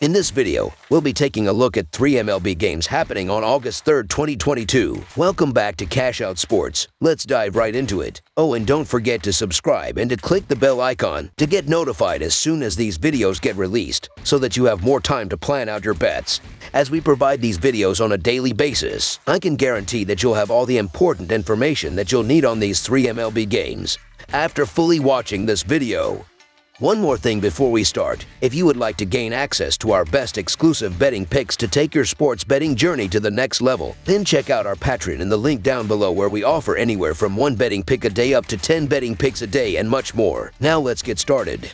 In this video, we'll be taking a look at 3 MLB games happening on August 3rd, 2022. Welcome back to Cash Out Sports. Let's dive right into it. Oh, and don't forget to subscribe and to click the bell icon to get notified as soon as these videos get released, so that you have more time to plan out your bets. As we provide these videos on a daily basis, I can guarantee that you'll have all the important information that you'll need on these 3 MLB games after fully watching this video. One more thing before we start. If you would like to gain access to our best exclusive betting picks to take your sports betting journey to the next level, then check out our Patreon in the link down below, where we offer anywhere from 1 betting pick a day up to 10 betting picks a day and much more. Now let's get started.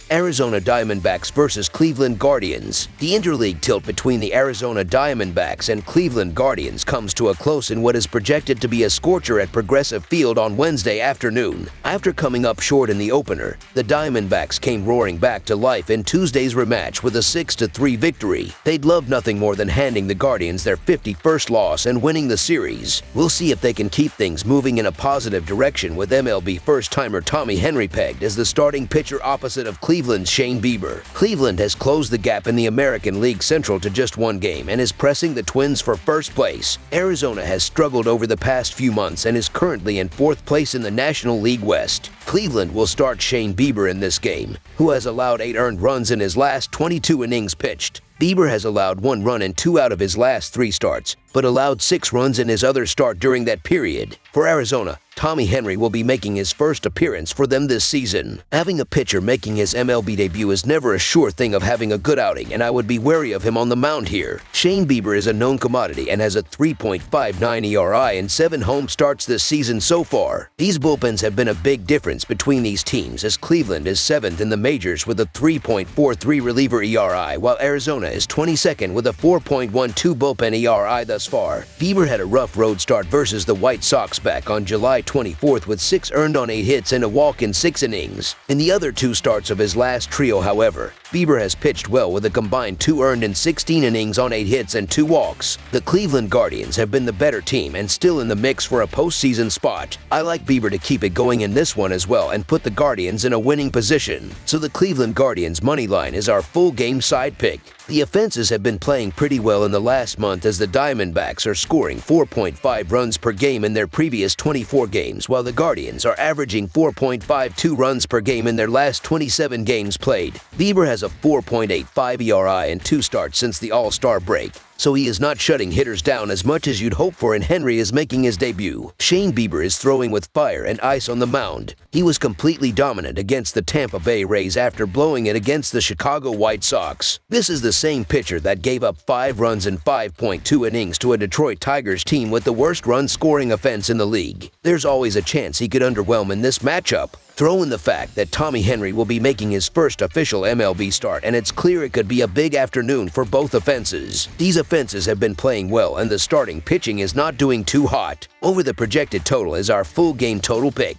Arizona Diamondbacks versus Cleveland Guardians. The interleague tilt between the Arizona Diamondbacks and Cleveland Guardians comes to a close in what is projected to be a scorcher at Progressive Field on Wednesday afternoon. After coming up short in the opener, the Diamondbacks came roaring back to life in Tuesday's rematch with a 6-3 victory. They'd love nothing more than handing the Guardians their 51st loss and winning the series. We'll see if they can keep things moving in a positive direction, with MLB first-timer Tommy Henry pegged as the starting pitcher opposite of Cleveland's Shane Bieber. Cleveland has closed the gap in the American League Central to just 1 game and is pressing the Twins for first place. Arizona has struggled over the past few months and is currently in 4th place in the National League West. Cleveland will start Shane Bieber in this game, who has allowed 8 earned runs in his last 22 innings pitched. Bieber has allowed 1 run in 2 out of his last 3 starts, but allowed 6 runs in his other start during that period. For Arizona, Tommy Henry will be making his first appearance for them this season. Having a pitcher making his MLB debut is never a sure thing of having a good outing, and I would be wary of him on the mound here. Shane Bieber is a known commodity and has a 3.59 ERA in 7 home starts this season so far. These bullpens have been a big difference between these teams, as Cleveland is 7th in the majors with a 3.43 reliever ERA, while Arizona is 22nd with a 4.12 bullpen ERA thus far. Bieber had a rough road start versus the White Sox back on July 24th with 6 earned on 8 hits and a walk in 6 innings. In the other 2 starts of his last trio, however, Bieber has pitched well with a combined 2 earned in 16 innings on 8 hits and 2 walks. The Cleveland Guardians have been the better team and still in the mix for a postseason spot. I like Bieber to keep it going in this one as well and put the Guardians in a winning position. So the Cleveland Guardians money line is our full game side pick. The offenses have been playing pretty well in the last month, as the Diamondbacks are scoring 4.5 runs per game in their previous 24 games, while the Guardians are averaging 4.52 runs per game in their last 27 games played. Bieber has a 4.85 ERA in 2 starts since the All-Star break, so he is not shutting hitters down as much as you'd hope for, and Henry is making his debut. Shane Bieber is throwing with fire and ice on the mound. He was completely dominant against the Tampa Bay Rays after blowing it against the Chicago White Sox. This is the same pitcher that gave up 5 runs in 5.2 innings to a Detroit Tigers team with the worst run-scoring offense in the league. There's always a chance he could underwhelm in this matchup. Throw in the fact that Tommy Henry will be making his first official MLB start, and it's clear it could be a big afternoon for both offenses. These offenses have been playing well, and the starting pitching is not doing too hot. Over the projected total is our full game total pick.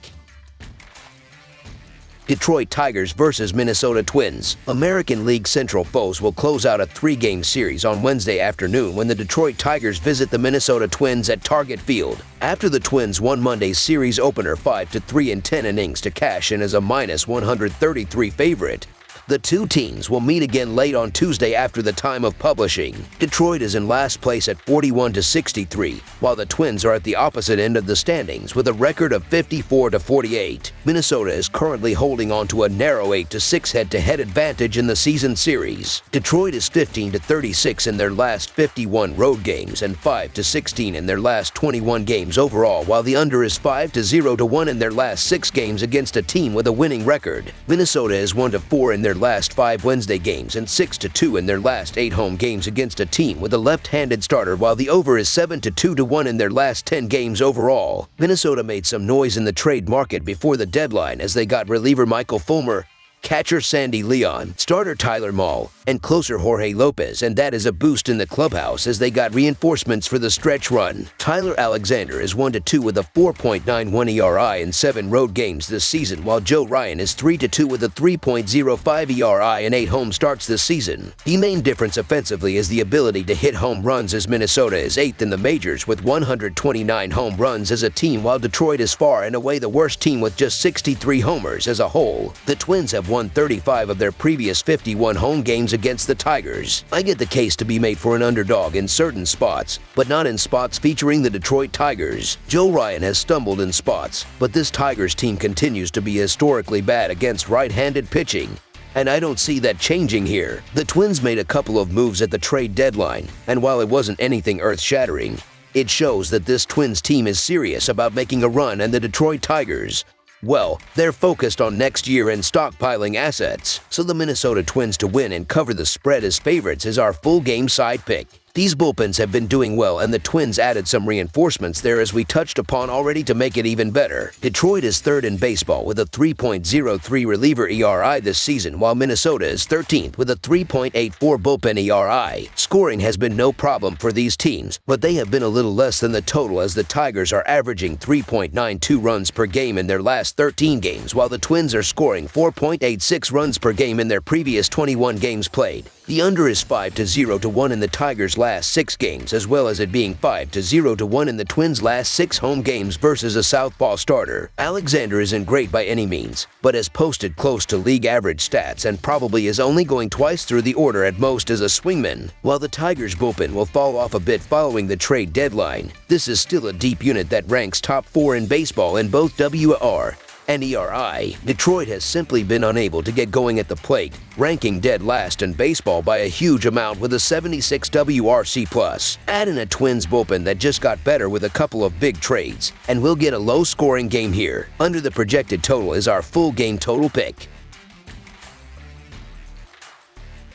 Detroit Tigers versus Minnesota Twins. American League Central foes will close out a 3-game series on Wednesday afternoon when the Detroit Tigers visit the Minnesota Twins at Target Field. After the Twins won Monday's series opener 5-3 in 10 innings to cash in as a -133 favorite, the 2 teams will meet again late on Tuesday after the time of publishing. Detroit is in last place at 41-63, while the Twins are at the opposite end of the standings with a record of 54-48. Minnesota is currently holding on to a narrow 8-6 head-to-head advantage in the season series. Detroit is 15-36 in their last 51 road games and 5-16 in their last 21 games overall, while the under is 5-0-1 in their last 6 games against a team with a winning record. Minnesota is 1-4 in their last 5 Wednesday games and 6-2 in their last 8 home games against a team with a left-handed starter, while the over is 7-2-1 in their last 10 games overall. Minnesota made some noise in the trade market before the deadline as they got reliever Michael Fulmer, catcher Sandy Leon, starter Tyler Mahle, and closer Jorge Lopez, and that is a boost in the clubhouse as they got reinforcements for the stretch run. Tyler Alexander is 1-2 with a 4.91 ERI in 7 road games this season, while Joe Ryan is 3-2 with a 3.05 ERI in 8 home starts this season. The main difference offensively is the ability to hit home runs, as Minnesota is 8th in the majors with 129 home runs as a team, while Detroit is far and away the worst team with just 63 homers as a whole. The Twins have won 35 of their previous 51 home games against the Tigers. I get the case to be made for an underdog in certain spots, but not in spots featuring the Detroit Tigers. Joe Ryan has stumbled in spots, but this Tigers team continues to be historically bad against right-handed pitching, and I don't see that changing here. The Twins made a couple of moves at the trade deadline, and while it wasn't anything earth-shattering, it shows that this Twins team is serious about making a run, and the Detroit Tigers, well, they're focused on next year and stockpiling assets. So the Minnesota Twins to win and cover the spread as favorites is our full game side pick. These bullpens have been doing well, and the Twins added some reinforcements there, as we touched upon already, to make it even better. Detroit is 3rd in baseball with a 3.03 reliever ERI this season, while Minnesota is 13th with a 3.84 bullpen ERI. Scoring has been no problem for these teams, but they have been a little less than the total, as the Tigers are averaging 3.92 runs per game in their last 13 games, while the Twins are scoring 4.86 runs per game in their previous 21 games played. The under is 5-0-1 in the Tigers' last 6 games, as well as it being 5-0-1 in the Twins' last 6 home games versus a southpaw starter. Alexander isn't great by any means, but has posted close to league average stats and probably is only going twice through the order at most as a swingman. While the Tigers' bullpen will fall off a bit following the trade deadline, this is still a deep unit that ranks top 4 in baseball in both WAR and ERI. Detroit has simply been unable to get going at the plate, ranking dead last in baseball by a huge amount with a 76 WRC+. Add in a Twins bullpen that just got better with a couple of big trades, and we'll get a low-scoring game here. Under the projected total is our full game total pick.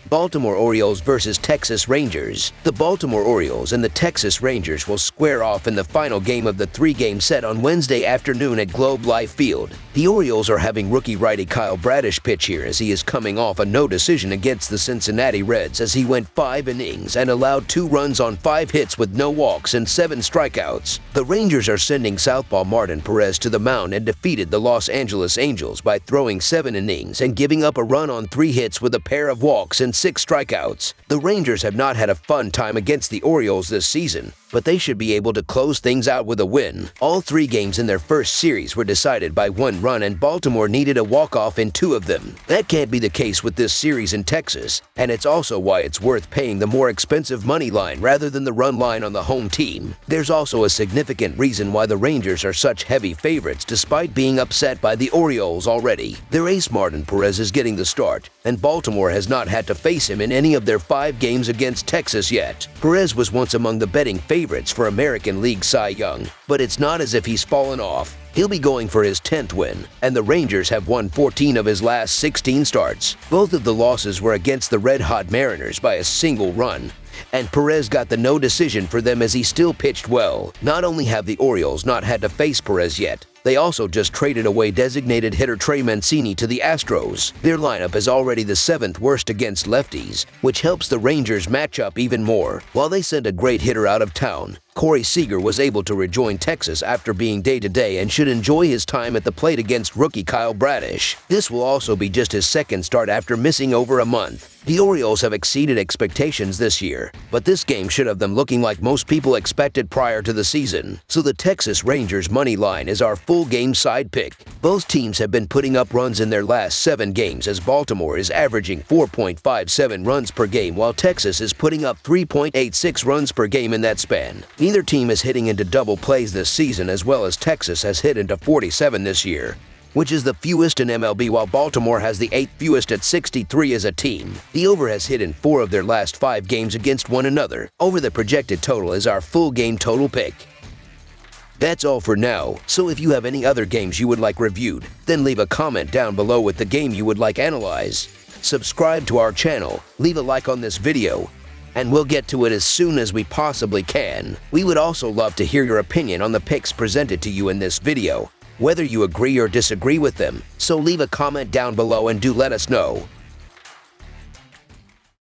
Baltimore Orioles versus Texas Rangers. The Baltimore Orioles and the Texas Rangers will square off in the final game of the 3-game set on Wednesday afternoon at Globe Life Field. The Orioles are having rookie righty Kyle Bradish pitch here, as he is coming off a no decision against the Cincinnati Reds, as he went 5 innings and allowed 2 runs on 5 hits with no walks and 7 strikeouts. The Rangers are sending southpaw Martin Perez to the mound and defeated the Los Angeles Angels by throwing 7 innings and giving up a run on 3 hits with a pair of walks and 6 strikeouts. The Rangers have not had a fun time against the Orioles this season, but they should be able to close things out with a win. All 3 games in their first series were decided by 1 run, and Baltimore needed a walk-off in 2 of them. That can't be the case with this series in Texas, and it's also why it's worth paying the more expensive money line rather than the run line on the home team. There's also a significant reason why the Rangers are such heavy favorites despite being upset by the Orioles already. Their ace Martin Perez is getting the start, and Baltimore has not had to face him in any of their 5 games against Texas yet. Perez was once among the betting favorites for American League Cy Young, but it's not as if he's fallen off. He'll be going for his 10th win, and the Rangers have won 14 of his last 16 starts. Both of the losses were against the red-hot Mariners by a single run, and Perez got the no decision for them as he still pitched well. Not only have the Orioles not had to face Perez yet, they also just traded away designated hitter Trey Mancini to the Astros. Their lineup is already the 7th worst against lefties, which helps the Rangers match up even more. While they sent a great hitter out of town, Corey Seager was able to rejoin Texas after being day-to-day and should enjoy his time at the plate against rookie Kyle Bradish. This will also be just his 2nd start after missing over a month. The Orioles have exceeded expectations this year, but this game should have them looking like most people expected prior to the season. So the Texas Rangers money line is our full game side pick. Both teams have been putting up runs in their last 7 games, as Baltimore is averaging 4.57 runs per game, while Texas is putting up 3.86 runs per game in that span. Neither team is hitting into double plays this season, as well as Texas has hit into 47 this year, which is the fewest in MLB, while Baltimore has the 8th fewest at 63 as a team. The over has hit in 4 of their last 5 games against one another. Over the projected total is our full game total pick. That's all for now, so if you have any other games you would like reviewed, then leave a comment down below with the game you would like analyzed. Subscribe to our channel, leave a like on this video, and we'll get to it as soon as we possibly can. We would also love to hear your opinion on the picks presented to you in this video, whether you agree or disagree with them, so leave a comment down below and do let us know.